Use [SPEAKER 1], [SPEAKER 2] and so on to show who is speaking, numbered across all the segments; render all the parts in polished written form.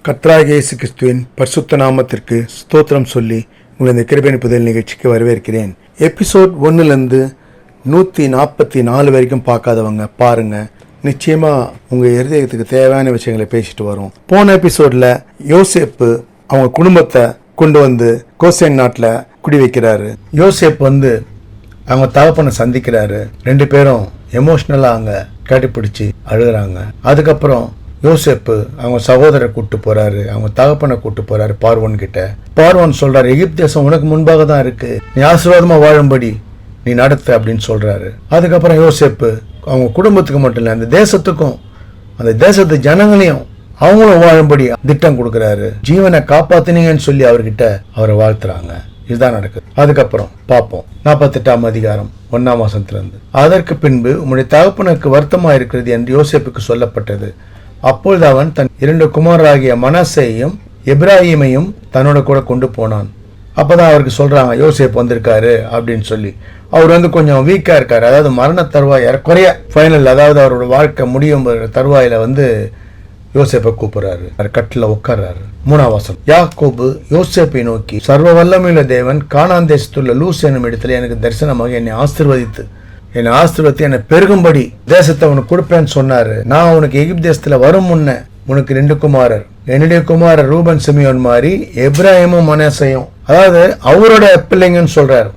[SPEAKER 1] கர்த்தராகிய இயேசு கிறிஸ்துவின் பரிசுத்த நாமத்திற்கு ஸ்தோத்திரம் சொல்லி உங்களை இந்த கிருபையின் புதையல் நிகழ்ச்சிக்கு வரவேற்கிறேன். எபிசோட் 1லேருந்து 144 வரைக்கும் பார்க்காதவங்க பாருங்க. நிச்சயமா உங்க இருதயத்துக்கு தேவையான விஷயங்களை பேசிட்டு வரும். போன எபிசோட்ல யோசேப்பு அவங்க குடும்பத்தை கொண்டு வந்து கோசேன் நாட்டில் குடி வைக்கிறாரு. யோசேப்பு வந்து அவங்க தகப்பனை சந்திக்கிறாரு. 2 பேரும் எமோஷ்னலா அங்க கட்டிப்பிடிச்சு அழுகுறாங்க. அதுக்கப்புறம் யோசேப்பு அவங்க சகோதரரை கூட்டு போறாரு, அவங்க தகப்பனை கூட்டு போறாரு பார்வோன் கிட்ட. பார்வோன் சொல்றாரு, எகிப்து தேசம் உனக்கு முன்பாக தான் இருக்கு, நீ ஆசீர்வாதமா வாழும்படி நீ நடத்து அப்படின்னு சொல்றாரு. அதுக்கப்புறம் யோசேப்பு அவங்க குடும்பத்துக்கு மட்டும் இல்லை, அந்த தேசத்துக்கும் அந்த தேசத்து ஜனங்களையும் அவங்களும் வாழும்படி திட்டம் கொடுக்கறாரு. ஜீவனை காப்பாத்தினீங்கன்னு சொல்லி அவர்கிட்ட அவரை வாழ்த்துறாங்க. இதுதான் நடக்குது. அதுக்கப்புறம் பார்ப்போம் 48ஆம் அதிகாரம் 1ஆம் வசனத்திலிருந்து. அதற்கு பின்பு உம்முடைய தகப்பனுக்கு வருத்தமா இருக்கிறது என்று யோசேப்புக்கு சொல்லப்பட்டது. அப்பொழுது அவன் தன் 2 குமாரராகிய மனாசேயையும் எப்ராஹீமையும் தன்னோட கூட கொண்டு போனான். அப்பதான் அவருக்கு சொல்றாங்க யோசேப்பு வந்திருக்காரு அப்படின்னு சொல்லி. அவர் வந்து கொஞ்சம் வீக்கா இருக்காரு, அதாவது மரண தருவாய் குறைய ஃபைனல், அதாவது அவரோட வாழ்க்கை முடியும் தருவாயில வந்து யோசேப்பை கூப்பிடுறாரு. கட்டில உட்கார்றாரு. 3ஆம் வசனம். யாக்கோபு யோசேப்பை நோக்கி, சர்வ வல்லமையுள்ள தேவன் கானான் தேசத்துள்ள லூஸ் என்னும் இடத்துல எனக்கு தரிசனமாக என்னை ஆசீர்வதித்து என்னை பெருகும்படி தேசத்தை உனக்கு கொடுப்பேன்னு சொன்னாரு. நான் உனக்கு எகிப்து தேசத்துல வரும் முன்ன உனக்கு 2 குமாரர், என்னுடைய குமாரர் ரூபன் சிமியோன் மாதிரி எப்ராஹிமும் மனாசேயும், அதாவது அவரோட பிள்ளைங்கன்னு சொல்றாரு,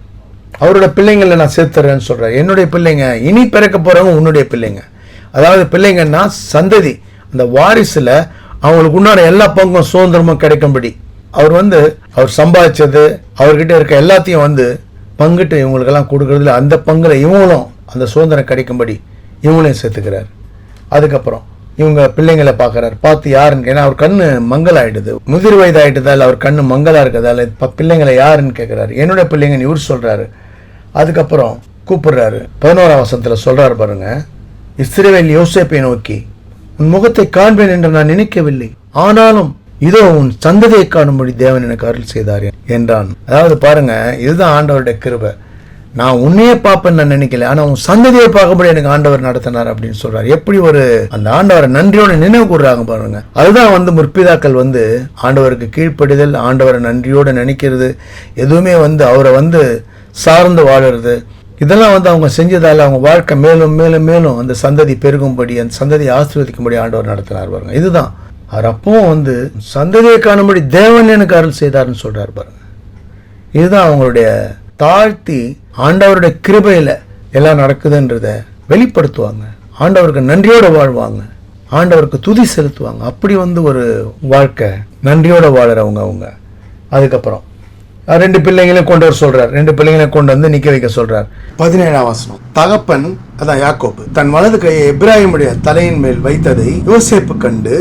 [SPEAKER 1] அவரோட பிள்ளைங்களை நான் சேர்த்துறேன்னு சொல்றாரு. என்னுடைய பிள்ளைங்க இனி பிறக்க போறவங்க உன்னுடைய பிள்ளைங்க, அதாவது பிள்ளைங்கன்னா சந்ததி, அந்த வாரிசுல அவங்களுக்கு உண்டான எல்லா பங்கும் சுதந்திரமும் கிடைக்கும்படி அவர் சம்பாதிச்சது அவர்கிட்ட இருக்க எல்லாத்தையும் பங்கிட்டு இவங்களுக்கெல்லாம் கொடுக்கறதுல அந்த பங்குல இவங்களும் அந்த சுதந்திரம் கிடைக்கும்படி இவங்களையும் சேர்த்துக்கிறார். அதுக்கப்புறம் இவங்க பிள்ளைங்களை பார்க்கறாரு. பார்த்து யாருன்னு, ஏன்னா அவர் கண்ணு மங்கல் ஆயிடுது, முதிர் வயது ஆயிட்டதால் அவர் கண்ணு மங்கலா இருக்கிறதால பிள்ளைங்களை யாருன்னு கேட்கிறாரு. என்னோட பிள்ளைங்கன்னு இவர் சொல்றாரு. அதுக்கப்புறம் கூப்பிடுறாரு. 11ஆம் வசனத்துல சொல்றாரு பாருங்க, இஸ்ரவேல் யோசேப்பை நோக்கி, உன் முகத்தை காண்பேன் என்று நான் நினைக்கவில்லை, ஆனாலும் இதோ உன் சந்ததியை காணும்படி தேவன் எனக்கு அருள் செய்தார் என்றான். அதாவது பாருங்க, இதுதான் ஆண்டவருடைய கிருபை. நான் உன்னையே பார்ப்பேன்னு நான் நினைக்கல, ஆனா உன் சந்ததியை பார்க்கும்படி எனக்கு ஆண்டவர் நடத்தினார் அப்படின்னு சொல்றாரு. எப்படி ஒரு அந்த ஆண்டவரை நன்றியோட நினைவு கூறுறாங்க பாருங்க. அதுதான் முற்பிதாக்கள் ஆண்டவருக்கு கீழ்ப்படிதல், ஆண்டவரை நன்றியோட நினைக்கிறது, எதுவுமே அவரை சார்ந்து வாழறது, இதெல்லாம் அவங்க செஞ்சதால அவங்க வாழ்க்கை மேலும் மேலும் மேலும் அந்த சந்ததி பெருகும்படி, அந்த சந்ததியை ஆசீர்வதிக்கும்படி ஆண்டவர் நடத்தினார் பாருங்க. இதுதான் அவர் அப்பவும் சந்ததியை காணும்படி தேவன் எனக்கு அருள் செய்தார்னு சொல்றாரு பாருங்க. இதுதான் அவங்களுடைய தாழ்த்தி ஆண்டவருடைய கிருபையில எல்லாம் நடக்குதுன்றத வெளிப்படுத்துவாங்க. ஆண்டவருக்கு நன்றியோட வாழ்வாங்க, ஆண்டவருக்கு துதி செலுத்துவாங்க. அப்படி ஒரு வாழ்க்கை நன்றியோட வாழறவங்க அவங்க. அதுக்கப்புறம் 2 பிள்ளைங்களையும் கொண்டு வர சொல்றார். 2 பிள்ளைங்களையும் கொண்டு நிக்க வைக்க சொல்றார். 17ஆம் வசனம். தகப்பன், அதான் யாக்கோபு, தன் வலது கையை எப்ராஹிமுடைய தலையின் மேல் வைத்ததை யோசேப்பு கண்டு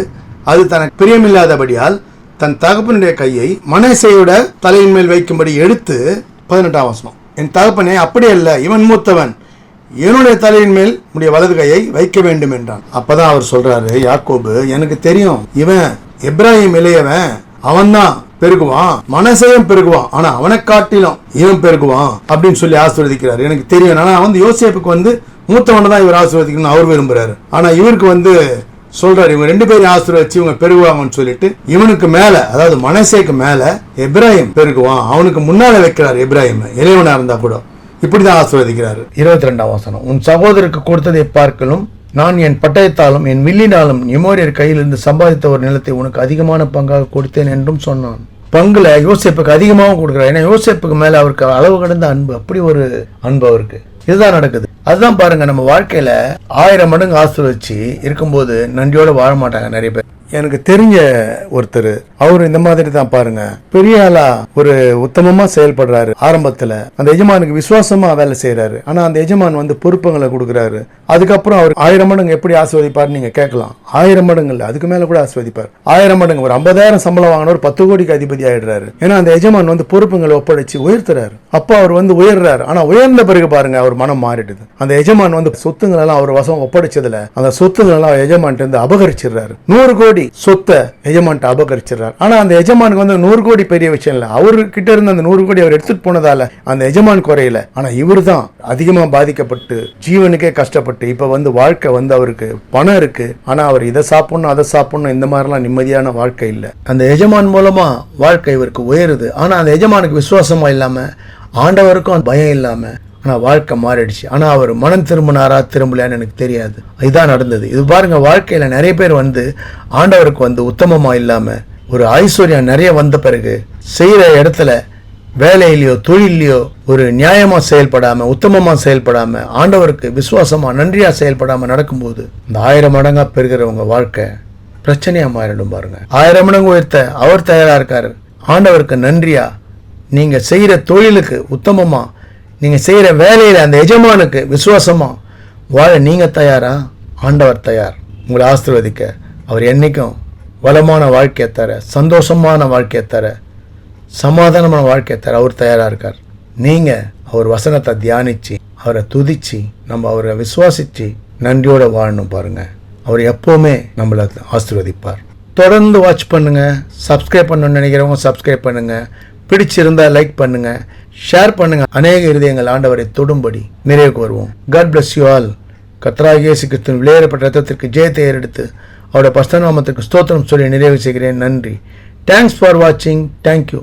[SPEAKER 1] அது தனக்கு பிரியமில்லாதபடியால் தன் தகப்பனுடைய கையை மனாசேயோட தலையின் மேல் வைக்கும்படி எடுத்து, 18ஆம் வசனம், என் தகப்பனே அப்படி அல்ல, இவன் மூத்தவன், என்னுடைய தலையின் மேல் உடைய வலது கையை வைக்க வேண்டும் என்றான். அப்பதான் அவர் சொல்றாரு, யாக்கோபு, எனக்கு தெரியும் இவன் எப்ராஹிம் இளையவன், அவன் தான் பெருகுவான், மனசையும் பெருகுவான், ஆனா அவனை காட்டிலும் இவன் பெருகுவான் அப்படின்னு சொல்லி ஆசீர்வதிக்கிறார். எனக்கு தெரியும். ஆனா யோசேப்புக்கு மூத்தவனை தான் இவர் ஆசீர்வதிக்கணும்னு அவர் விரும்புறாரு. ஆனா இவருக்கு சொல்றாரு, இவங்க 2 பேரும் ஆசீர்வதிச்சு இவங்க பெருகுவாங்கன்னு சொல்லிட்டு இவனுக்கு மேல, அதாவது மனசேக்கு மேல எப்ராஹிம் பெருகுவான், அவனுக்கு முன்னால வைக்கிறார். எப்ராஹிம் இளையவனா இருந்தா கூட இப்படிதான் ஆசீர்வதிக்கிறாரு. 22ஆம் வசனம். உன் சகோதரருக்கு கொடுத்ததை பார்க்கலும் நான் என் பட்டயத்தாலும் என் வில்லினாலும் எமோரியர் கையிலிருந்து சம்பாதித்த ஒரு நிலத்தை உனக்கு அதிகமான பங்காக கொடுத்தேன் என்றும் சொன்னான். பங்குல யோசேப்புக்கு அதிகமாகவும் கொடுக்கிறார். ஏன்னா யோசேப்புக்கு மேல அவருக்கு அளவு கடந்த அன்பு, அப்படி ஒரு அன்பு அவருக்கு. இதுதான் நடக்குது. அதுதான் பாருங்க, நம்ம வாழ்க்கையில 1000 மடங்கு ஆசீர்வதிச்சு இருக்கும்போது நன்றியோட வாழ மாட்டாங்க நிறைய பேர். எனக்கு தெரிஞ்ச ஒருத்தர், அவரு இந்த மாதிரி தான் பாருங்க, பெரிய ஆளா ஒரு உத்தமமா செயல்படுறாரு. ஆரம்பத்துல அந்த எஜமானுக்கு விசுவாசமா வேலை செய்யறாரு. ஆனா அந்த எஜமான் பொறுப்புகளை கொடுக்குறாரு. அதுக்கப்புறம் அவர் 1000 மடங்கு எப்படி ஆஸ்வதிப்பாரு நீங்க கேட்கலாம். 1000 மடங்கு இல்ல, அதுக்கு மேல கூட ஆஸ்வதிப்பார். 1000 மடங்கு, ஒரு 50,000 சம்பளம் வாங்கினவர் 10 கோடிக்கு அதிபதி ஆயிடுறாரு. ஏன்னா அந்த எஜமான் பொறுப்புகளை ஒப்படைச்சு உயர்த்துறாரு. அப்ப அவர் உயர்றாரு. ஆனா உயர்ந்த பிறகு பாருங்க, அவர் மனம் மாறிடுது. அந்த எஜமான் வந்து சொத்துங்களெல்லாம் அவர் வசம் ஒப்படைச்சதுல அந்த சொத்துங்களெல்லாம் எஜமான் இருந்து அபகரிச்சிடுறாரு. 100 கோடி சொத்தை எஜமான் அபகரிச்சிடுறாரு. ஆனா அந்த எஜமானுக்கு வந்து 100 கோடி பெரிய விஷயம் இல்லை. அவர்கிட்ட இருந்து அந்த 100 கோடி அவர் எடுத்துட்டு போனதால அந்த எஜமான் குறையில. ஆனா இவர் தான் அதிகமா பாதிக்கப்பட்டு ஜீவனுக்கே கஷ்டப்பட்டு இப்ப வந்து வாழ்க்கை வந்து அவருக்கு பணம் இருக்கு, ஆனா அவர் இதை சாப்பிடணும் அதை சாப்பிடணும் இந்த மாதிரிலாம் நிம்மதியான வாழ்க்கை இல்லை. அந்த எஜமான் மூலமா வாழ்க்கை இவருக்கு உயருது. ஆனா அந்த எஜமானுக்கு விசுவாசமா இல்லாம ஆண்டவருக்கும் பயம் இல்லாம ஆனா வாழ்க்கை மாறிடுச்சு. ஆனா அவர் மனம் திரும்பினாரா திரும்பலையான்னு எனக்கு தெரியாது. இதுதான் நடந்தது. இது பாருங்க, வாழ்க்கையில நிறைய பேர் வந்து ஆண்டவருக்கு வந்து உத்தமமா இல்லாம ஒரு ஐஸ்வர்யம் நிறைய வந்த பிறகு செய்யற இடத்துல வேலையிலையோ தொழிலையோ ஒரு நியாயமா செயல்படாம உத்தமமா செயல்படாம ஆண்டவருக்கு விசுவாசமா நன்றியா செயல்படாம நடக்கும்போது இந்த 1000 மடங்கா பெறுகிறவங்க வாழ்க்கை பிரச்சனையா மாறிடும். பாருங்க, 1000 மடங்கு உயர்த்த அவர் தயாரா இருக்காரு. ஆண்டவருக்கு நன்றியா நீங்க செய்யற தொழிலுக்கு உத்தமமா நீங்க செய்யற வேலையில அந்த எஜமானுக்கு விசுவாசமா வாழ நீங்க தயாரா? ஆண்டவர் தயார் உங்களை ஆசீர்வதிக்க. அவர் என்னைக்கும் வளமான வாழ்க்கையை தர, சந்தோஷமான வாழ்க்கையை தர, சமாதானமான வாழ்க்கையை தர அவர் தயாரா இருக்கார். நீங்க அவர் வசனத்தை தியானிச்சு அவரை துதிச்சு நம்ம அவரை விசுவாசிச்சு நன்றியோட வாழணும். பாருங்க, அவர் எப்பவுமே நம்மளை ஆசீர்வதிப்பார். தொடர்ந்து வாட்ச் பண்ணுங்க. சப்ஸ்கிரைப் பண்ணணும்னு நினைக்கிறவங்க சப்ஸ்கிரைப் பண்ணுங்க. பிடிச்சிருந்தா லைக் பண்ணுங்க, ஷேர் பண்ணுங்க. அநேக இருதயங்கள் ஆண்டவரை தொடும்படி நிறைவுக்கு வருவோம். God bless you all. கர்த்தராகிய இயேசு கிறிஸ்துவின் விலையேறப்பட்ட ரத்தத்திற்கு ஜெயத்தை ஏறெடுத்து அவருடைய பரிசுத்த நாமத்திற்கு ஸ்தோத்திரம் சொல்லி நிறைவு செய்கிறேன். நன்றி. தேங்க்ஸ் ஃபார் வாட்சிங். தேங்க்யூ.